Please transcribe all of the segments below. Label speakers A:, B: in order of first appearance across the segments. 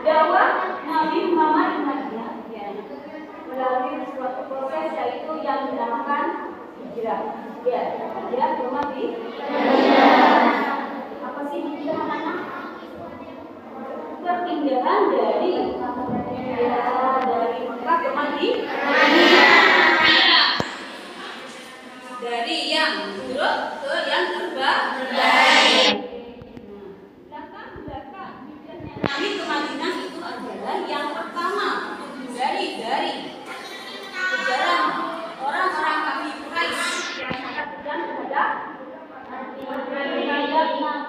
A: dakwah Nabi Muhammad di Madinah ya, melalui suatu proses yaitu yang dinamakan hijrah. Ya, hijrah ke Madinah. Apa sih hijrah anak? Perpindahan dari Mekah ke Madinah. Dari yang buruk ke yang terbaik. Nabi ke Madinah itu adalah yang pertama dari sejarah orang-orang kafir Quraisy yang sangat kejam terhadap Nabi Muhammad.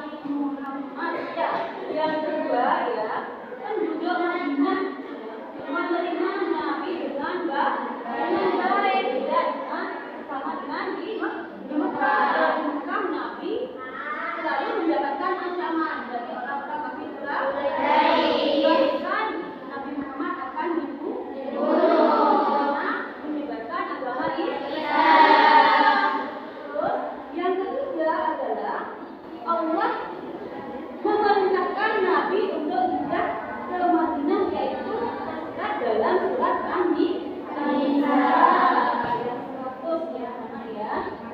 A: Ya, yang kedua ya, penduduk Madinah menerima Nabi dengan baik, tidak sama dengan di Mekah. Nabi selalu mendapatkan ancaman dari orang-orang kafir Quraisy. Bahkan Nabi Muhammad akan dibunuh karena menyebarkan agama Islam. Terus yang ketiga adalah Allah memerintahkan Nabi untuk hijrah ke Madinah, yaitu tersirat dalam surat An-Nisa ayat 100 ya.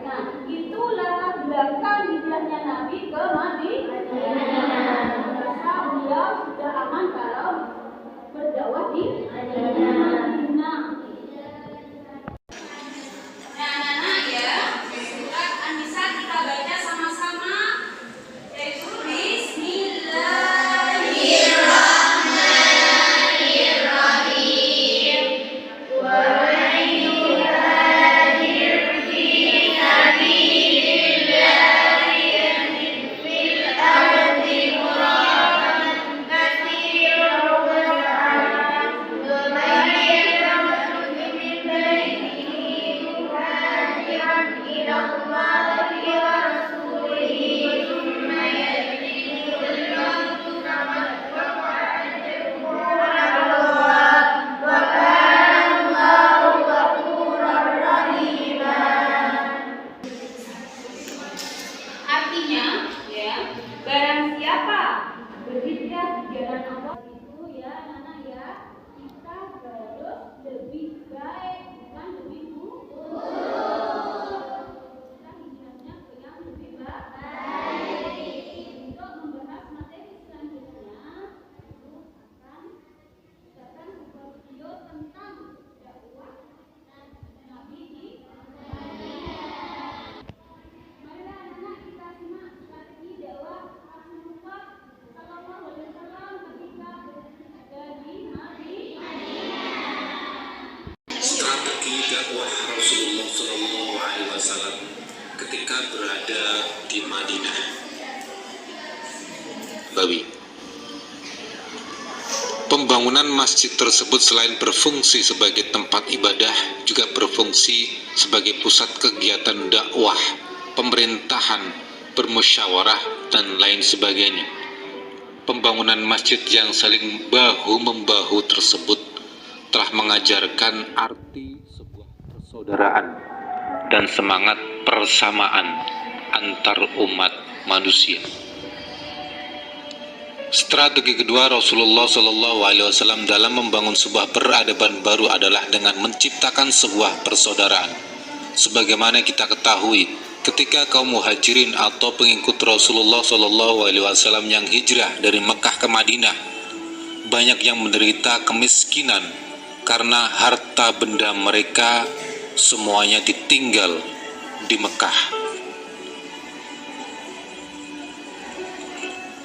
A: Nah, itu latar belakang hijrahnya Nabi ke Madinah. Beliau sudah aman kalau berdakwah di Madinah. Nah, anak-anak ya, surat An-Nisa kita baca sama-sama, yaitu Bismillahirrahmanirrahim. Artinya, ya, barang siapa berhijrah di jalan Allah itu ya, anak ya, kita harus lebih baik, bukan lebih buruk. Kita hijrahnya ke yang lebih baik. Untuk membahas materi selanjutnya, itu akan sebuah video tentang dakwah Nabi di
B: strategi dakwah Rasulullah Shallallahu Alaihi Wasallam ketika berada di Madinah. Bawi. Pembangunan masjid tersebut selain berfungsi sebagai tempat ibadah, juga berfungsi sebagai pusat kegiatan dakwah, pemerintahan, bermusyawarah, dan lain sebagainya. Pembangunan masjid yang saling bahu-membahu tersebut telah mengajarkan arti sebuah persaudaraan dan semangat persamaan antar umat manusia. Strategi kedua Rasulullah Shallallahu Alaihi Wasallam dalam membangun sebuah peradaban baru adalah dengan menciptakan sebuah persaudaraan. Sebagaimana kita ketahui, ketika kaum muhajirin atau pengikut Rasulullah Shallallahu Alaihi Wasallam yang hijrah dari Mekah ke Madinah, banyak yang menderita kemiskinan karena harta benda mereka semuanya ditinggal di Mekah.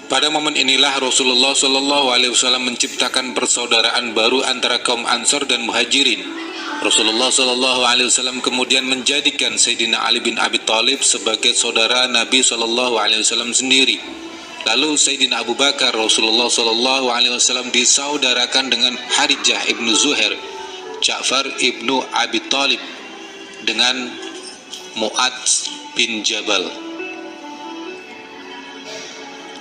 B: Pada momen inilah Rasulullah Shallallahu Alaihi Wasallam menciptakan persaudaraan baru antara kaum Ansor dan Muhajirin. Rasulullah Shallallahu Alaihi Wasallam kemudian menjadikan Sayyidina Ali bin Abi Thalib sebagai saudara Nabi Shallallahu Alaihi Wasallam sendiri. Lalu Sayyidina Abu Bakar Rasulullah Shallallahu Alaihi Wasallam disaudarakan dengan Harijah ibnu Zuhair, Ja'far ibnu Abi Thalib dengan Mu'adz bin Jabal.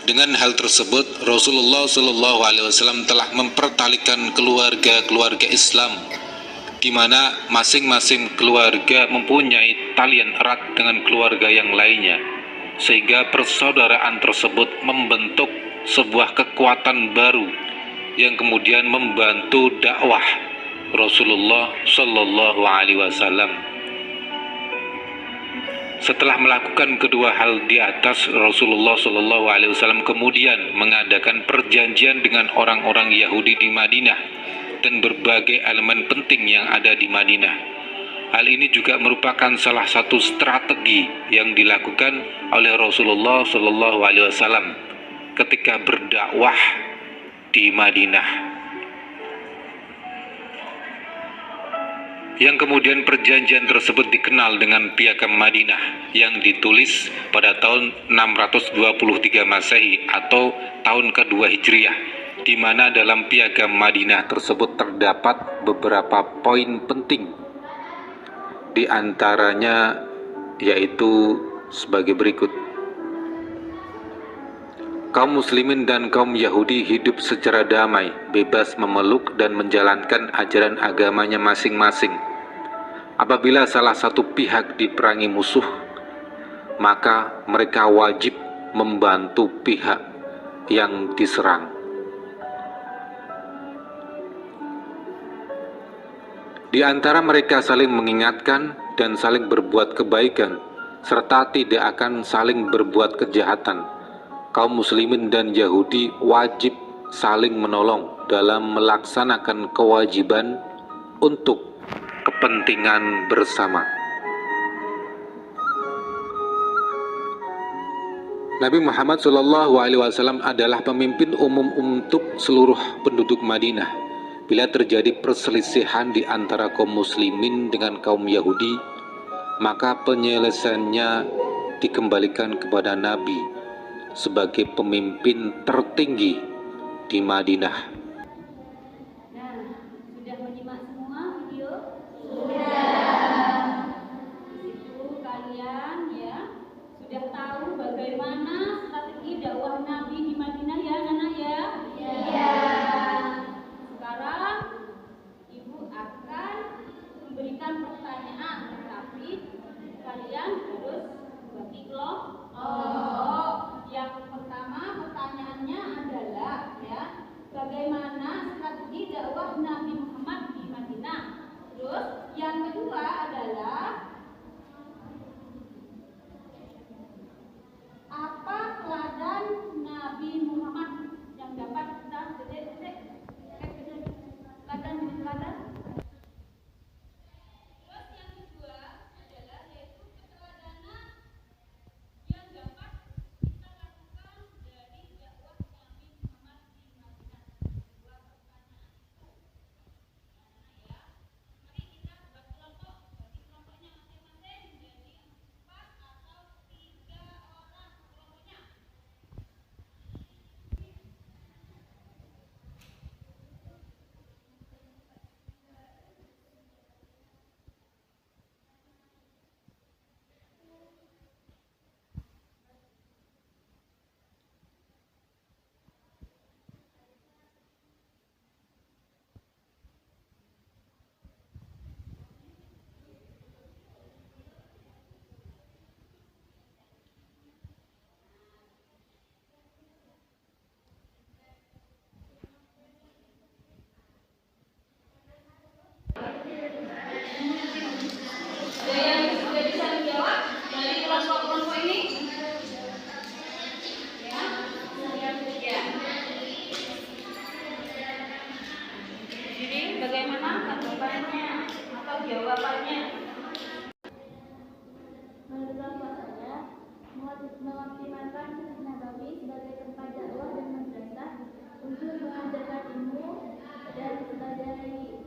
B: Dengan hal tersebut, Rasulullah Shallallahu Alaihi Wasallam telah mempertalikan keluarga-keluarga Islam, di mana masing-masing keluarga mempunyai talian erat dengan keluarga yang lainnya, sehingga persaudaraan tersebut membentuk sebuah kekuatan baru yang kemudian membantu dakwah Rasulullah Shallallahu Alaihi Wasallam. Setelah melakukan kedua hal di atas, Rasulullah Shallallahu Alaihi Wasallam kemudian mengadakan perjanjian dengan orang-orang Yahudi di Madinah dan berbagai elemen penting yang ada di Madinah. Hal ini juga merupakan salah satu strategi yang dilakukan oleh Rasulullah Shallallahu Alaihi Wasallam ketika berdakwah di Madinah. Yang kemudian perjanjian tersebut dikenal dengan Piagam Madinah yang ditulis pada tahun 623 Masehi atau tahun kedua Hijriah, di mana dalam Piagam Madinah tersebut terdapat beberapa poin penting. Di antaranya yaitu sebagai berikut. Kaum muslimin dan kaum Yahudi hidup secara damai, bebas memeluk dan menjalankan ajaran agamanya masing-masing. Apabila salah satu pihak diperangi musuh, maka mereka wajib membantu pihak yang diserang. Di antara mereka saling mengingatkan dan saling berbuat kebaikan, serta tidak akan saling berbuat kejahatan. Kaum muslimin dan Yahudi wajib saling menolong dalam melaksanakan kewajiban untuk kepentingan bersama. Nabi Muhammad SAW adalah pemimpin umum untuk seluruh penduduk Madinah. Bila terjadi perselisihan di antara kaum muslimin dengan kaum Yahudi, maka penyelesaiannya dikembalikan kepada Nabi sebagai pemimpin tertinggi di Madinah.
A: Nah, sudah menyimak semua video? Sudah. Di situ kalian ya sudah tahu bagaimana strategi dakwah Nabi di Madinah ya, anak ya? Iya. Sekarang Ibu akan memberikan pertanyaan, tapi kalian harus bagi kelompok. Yang pertama pertanyaannya adalah ya, bagaimana strategi dakwah Nabi Muhammad di Madinah. Terus yang kedua adalah apa teladan Nabi Muhammad yang dapat kita teladan. Terus yang kedua adalah yaitu keteladanan yang dapat kita lakukan dari dakwah Nabi Muhammad di Madinah. Dua pertanyaan itu. Ya. Mari kita buat kelompok. Bagi kelompoknya masing-masing menjadi 4 atau 3 orang kelompoknya. Ada yang sudah bisa menjawab dari kelompok-kelompok ini? Ya. Ya. Jadi bagaimana tanggapannya atau jawabannya?
C: Menurut saya, mengoptimalkan Masjid Nabawi sebagai tempat dakwah dan madrasah untuk mengajarkan ilmu dan mempelajari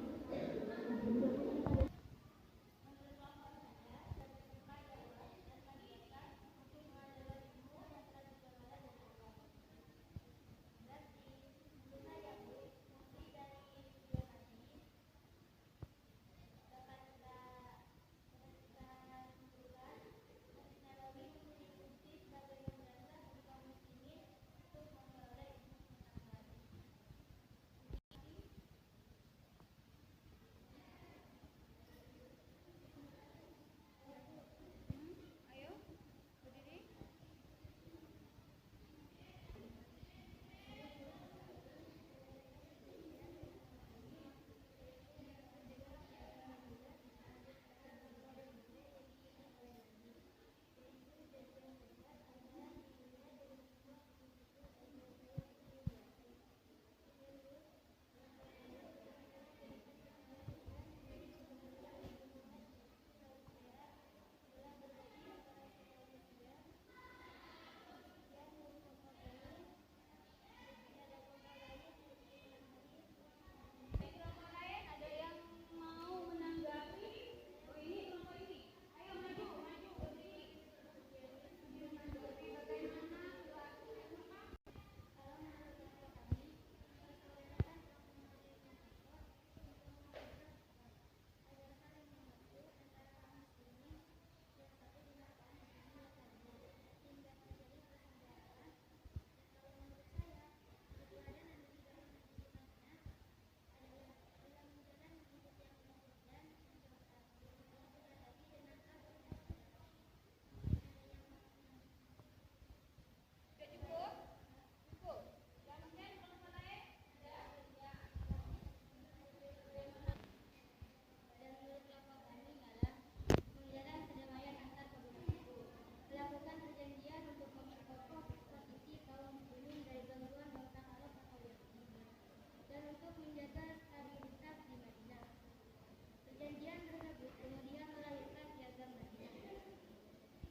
C: Perjanjian tersebut kemudian melahirkan piagam Madinah.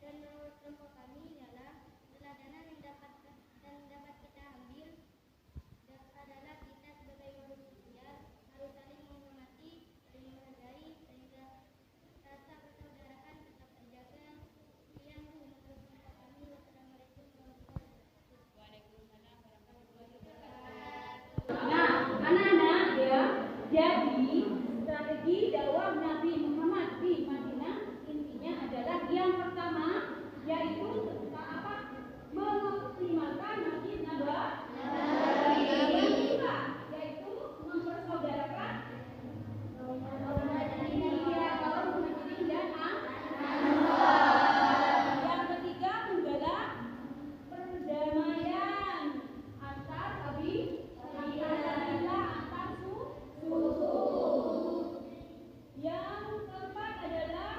C: Dan menurut kelompok kami ialah teladan yang dapat kita ambil adalah kita sebagai makhluk sosial harus saling menghormati, saling menghargai, sehingga rasa persaudaraan tetap terjaga. Sekian menurut kelompok kami. Wassalamualaikum warahmatullahi wabarakatuh. Waalaikumsalam warahmatullahi wabarakatuh.
A: Nah, anak-anak ya, jadi strategi dakwah Nabi Muhammad di Madinah intinya adalah yang pertama yaitu apa? Mengoptimalkan Masjid Nabawi. Yang kedua yaitu mempersaudarakan kaum muhajirin dan ansar. Yang ketiga menggalak perdamaian antar kabilah antar suku. Yang keempat adalah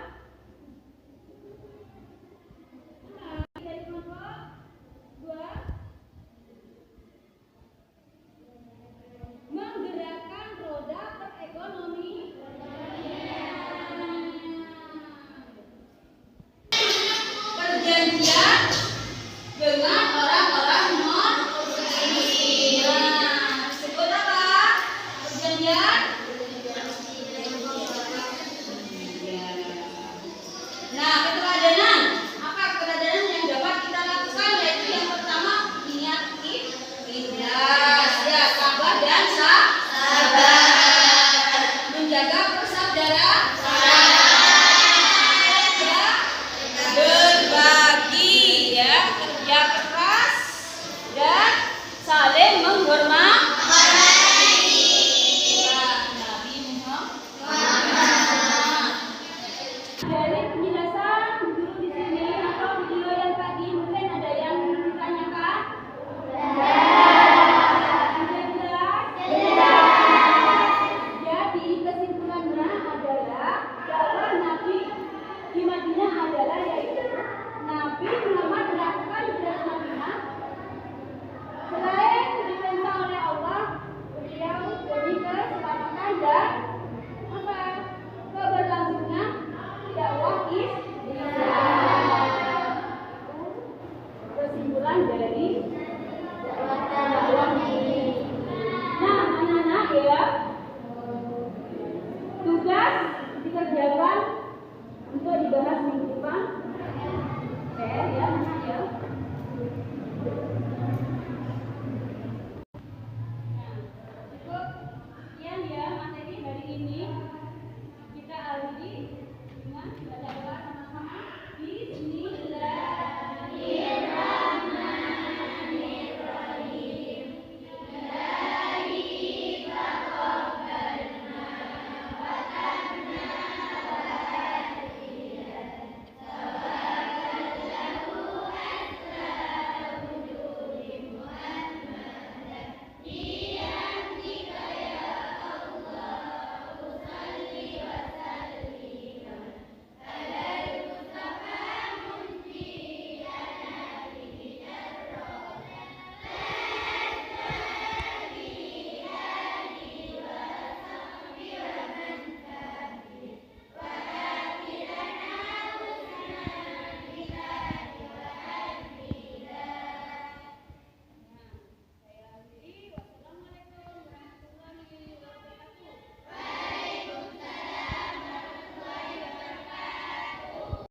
A: dari kelompok dua menggerakkan roda perekonomian. Perjanjian dengan orang-orang non-muslim. Disebut apa? Perjanjian. Nah, keteladanan. Apa keteladanan yang dapat kita lakukan? Yaitu yang pertama niat ikhlas, ya, sabar dan sabar.